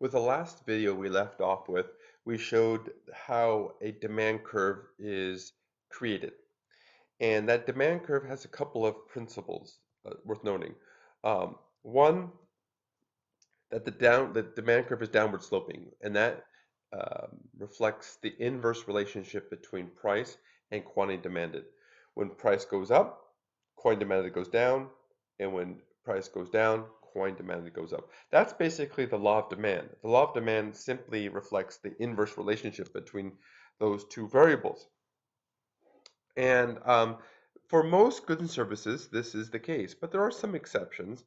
With the last video we left off with, we showed how a demand curve is created. And that demand curve has a couple of principles worth noting. One, that the demand curve is downward sloping, and that reflects the inverse relationship between price and quantity demanded. When price goes up, quantity demanded goes down, and when price goes down, quantity demanded goes up. That's basically the law of demand. The law of demand simply reflects the inverse relationship between those two variables. And for most goods and services, this is the case, but there are some exceptions.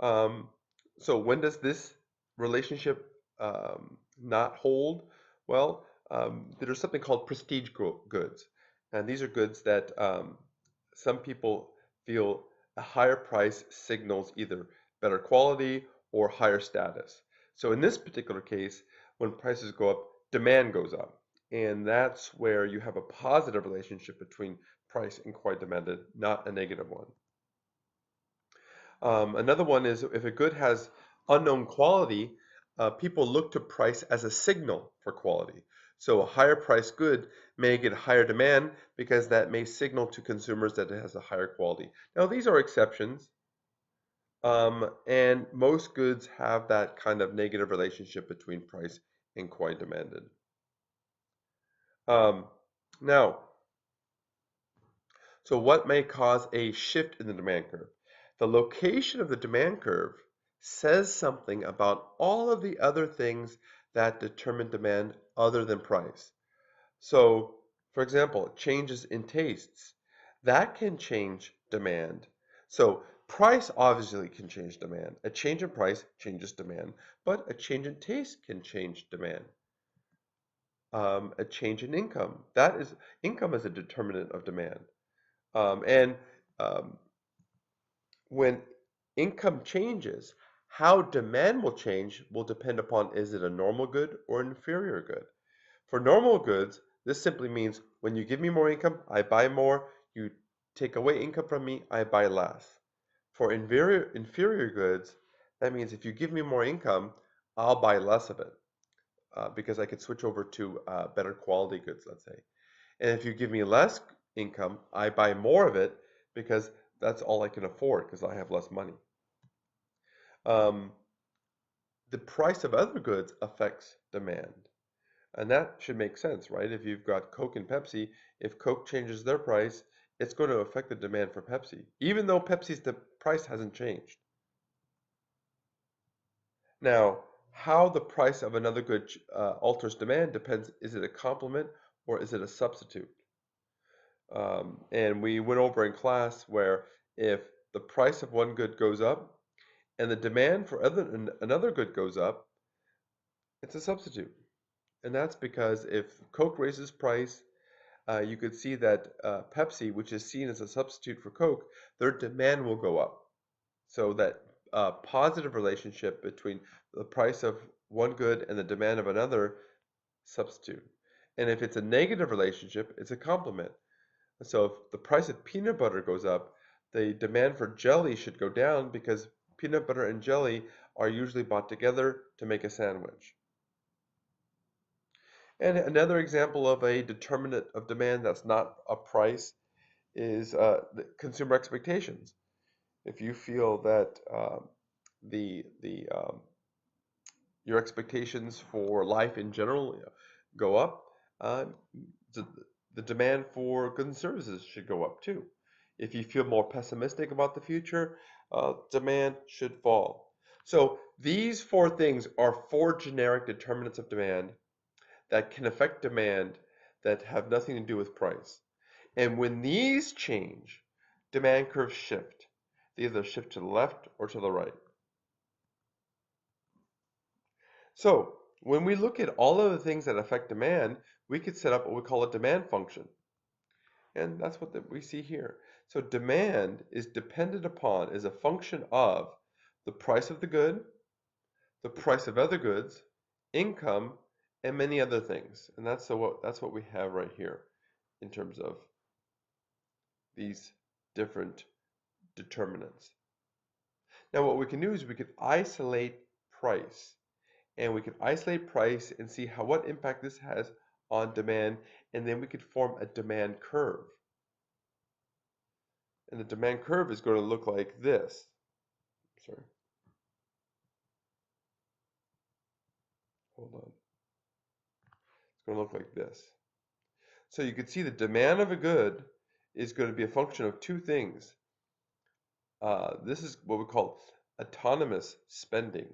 Um, so when does this relationship not hold? Well, there's something called prestige goods, and these are goods that some people feel a higher price signals either better quality or higher status. So in this particular case, when prices go up, demand goes up. And that's where you have a positive relationship between price and quantity demanded, not a negative one. Another one is if a good has unknown quality, people look to price as a signal for quality. So a higher priced good may get higher demand because that may signal to consumers that it has a higher quality. Now these are exceptions, and most goods have that kind of negative relationship between price and quantity demanded. Um, now, so what may cause a shift in the demand curve? The location of the demand curve says something about all of the other things that determine demand other than price. So, for example, changes in tastes, that can change demand. So, price obviously can change demand. A change in price changes demand, but a change in taste can change demand. A change in income, income is a determinant of demand. And when income changes, how demand will change will depend upon is it a normal good or an inferior good. For normal goods, this simply means when you give me more income, I buy more. You take away income from me, I buy less. For inferior goods, that means if you give me more income, I'll buy less of it because I could switch over to better quality goods, let's say. And if you give me less income, I buy more of it because that's all I can afford because I have less money. Um, the price of other goods affects demand. And that should make sense, right? If you've got Coke and Pepsi, if Coke changes their price, it's going to affect the demand for Pepsi, even though the price hasn't changed. Now, how the price of another good alters demand depends, is it a complement or is it a substitute? And we went over in class where if the price of one good goes up and the demand for another good goes up, it's a substitute. And that's because if Coke raises price, you could see that Pepsi, which is seen as a substitute for Coke, their demand will go up. So that positive relationship between the price of one good and the demand of another substitute. And if it's a negative relationship, it's a complement. So if the price of peanut butter goes up, the demand for jelly should go down because peanut butter and jelly are usually bought together to make a sandwich. And another example of a determinant of demand that's not a price is the consumer expectations. If you feel that the your expectations for life in general go up, the, the demand for goods and services should go up too. If you feel more pessimistic about the future, demand should fall. So these four things are four generic determinants of demand that can affect demand that have nothing to do with price. And when these change, demand curves shift. They either shift to the left or to the right. So when we look at all of the things that affect demand, we could set up what we call a demand function. And that's what we see here. So demand is dependent upon, is a function of the price of the good, the price of other goods, income, and many other things. And that's what we have right here in terms of these different determinants. Now what we can do is we could isolate price and we can isolate price and see what impact this has on demand, and then we could form a demand curve. And the demand curve is going to look like this. Sorry. Hold on. It's going to look like this. So you can see the demand of a good is going to be a function of two things. This is what we call autonomous spending.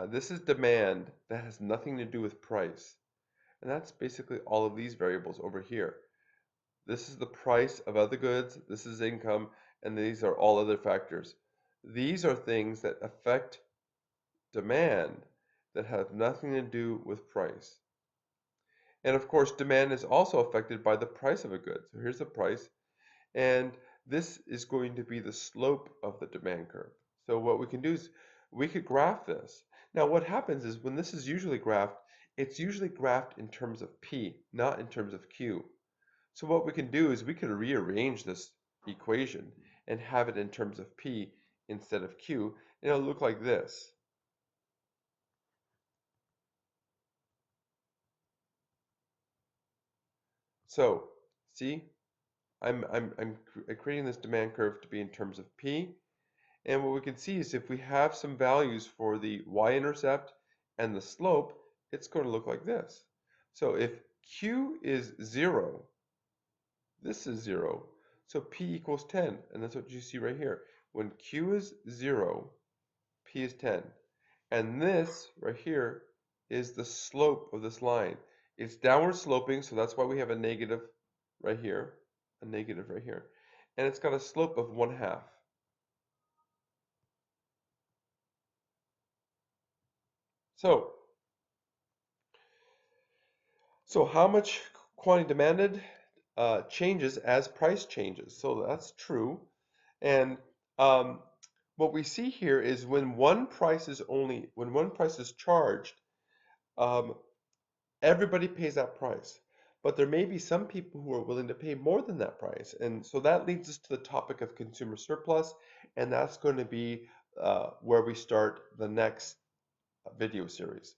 This is demand that has nothing to do with price. And that's basically all of these variables over here. This is the price of other goods, this is income, and these are all other factors. These are things that affect demand that have nothing to do with price. And of course, demand is also affected by the price of a good. So here's the price, and this is going to be the slope of the demand curve. So what we can do is we could graph this. Now what happens is when this is usually graphed, it's usually graphed in terms of P, not in terms of Q. So what we can do is we can rearrange this equation and have it in terms of P instead of Q, and it'll look like this. So see, I'm creating this demand curve to be in terms of P, and what we can see is if we have some values for the y-intercept and the slope, it's going to look like this. So if Q is 0, this is 0, so P equals 10, and that's what you see right here. When Q is 0, P is 10. And this right here is the slope of this line. It's downward sloping, so that's why we have a negative right here, a negative right here. And it's got a slope of 1/2. So how much quantity demanded changes as price changes. So that's true. And what we see here is when one price is charged, everybody pays that price. But there may be some people who are willing to pay more than that price. And so that leads us to the topic of consumer surplus, and that's going to be where we start the next video series.